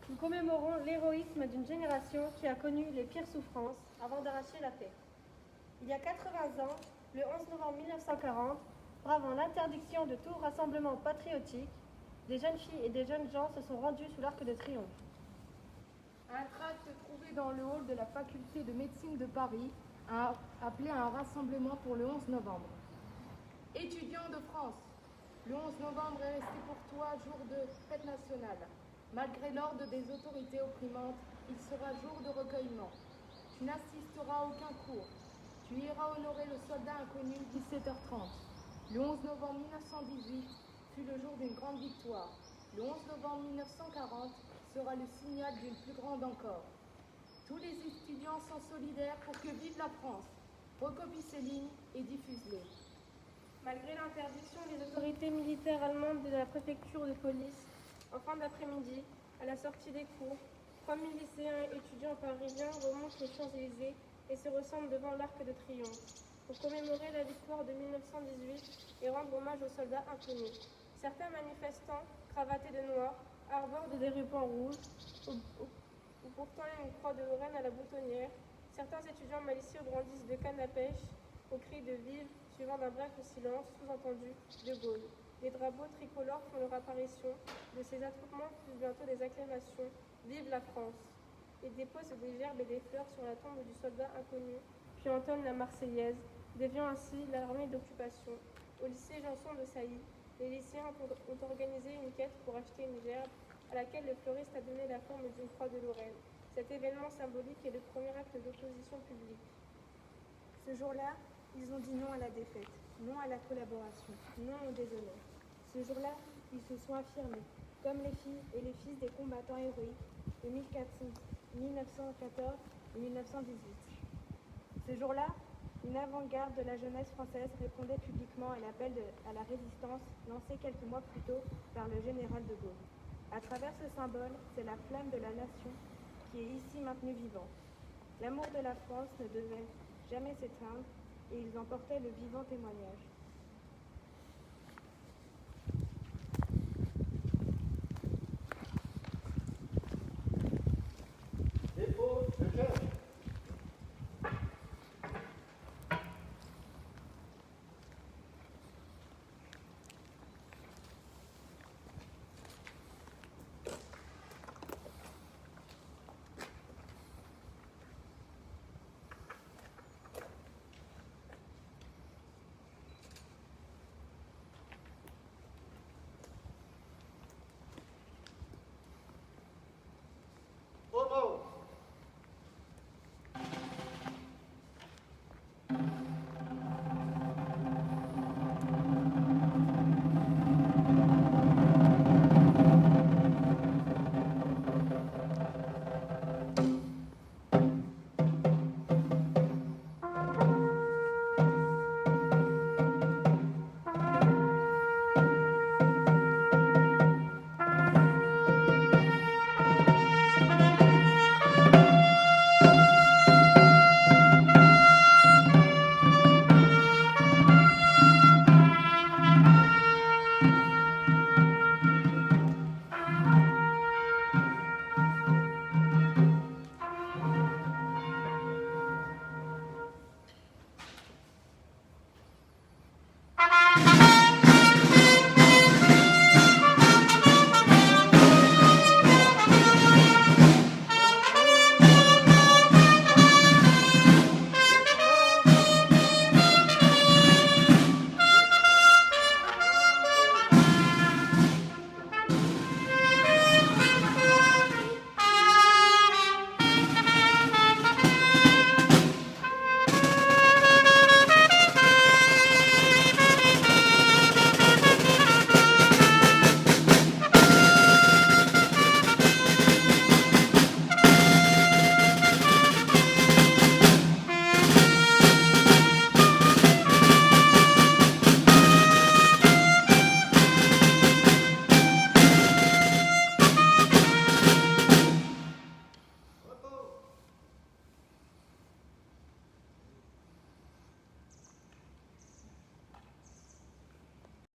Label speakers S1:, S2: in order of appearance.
S1: Nous commémorons l'héroïsme d'une génération qui a connu les pires souffrances avant d'arracher la paix. Il y a 80 ans, le 11 novembre 1940, bravant l'interdiction de tout rassemblement patriotique, des jeunes filles et des jeunes gens se sont rendus sous l'Arc de Triomphe.
S2: Un tract trouvé dans le hall de la faculté de médecine de Paris a appelé à un rassemblement pour le 11 novembre. Étudiants de France, le 11 novembre est resté pour toi jour de fête nationale. Malgré l'ordre des autorités opprimantes, il sera jour de recueillement. Tu n'assisteras à aucun cours. Tu iras honorer le soldat inconnu 17h30. Le 11 novembre 1918 fut le jour d'une grande victoire. Le 11 novembre 1940 sera le signal d'une plus grande encore. Tous les étudiants sont solidaires pour que vive la France. Recopie ces lignes et diffuse-les.
S1: Malgré l'interdiction des autorités militaires allemandes de la préfecture de police, en fin d'après-midi, à la sortie des cours, 3000 lycéens et étudiants parisiens remontent les Champs-Élysées et se ressemblent devant l'Arc de Triomphe pour commémorer la victoire de 1918 et rendre hommage aux soldats inconnus. Certains manifestants, cravatés de noir, arborent des rubans rouges ou portant une croix de Lorraine à la boutonnière. Certains étudiants malicieux brandissent de cannes à pêche au cri de vive, suivant d'un bref silence, sous-entendu de Gaulle. Les drapeaux tricolores font leur apparition. De ces attroupements plus bientôt des acclamations. Vive la France! Ils déposent des gerbes et des fleurs sur la tombe du soldat inconnu, puis entonnent la Marseillaise, déviant ainsi l'armée d'occupation. Au lycée Janson de Sailly, les lycéens ont organisé une quête pour acheter une gerbe à laquelle le fleuriste a donné la forme d'une croix de Lorraine. Cet événement symbolique est le premier acte d'opposition publique.
S3: Ce jour-là, ils ont dit non à la défaite, non à la collaboration, non au déshonneur. Ce jour-là, ils se sont affirmés, comme les filles et les fils des combattants héroïques de 1914 et 1918. Ce jour-là, une avant-garde de la jeunesse française répondait publiquement à l'appel à la résistance lancé quelques mois plus tôt par le général de Gaulle. À travers ce symbole, c'est la flamme de la nation qui est ici maintenue vivante. L'amour de la France ne devait jamais s'éteindre et ils en portaient le vivant témoignage.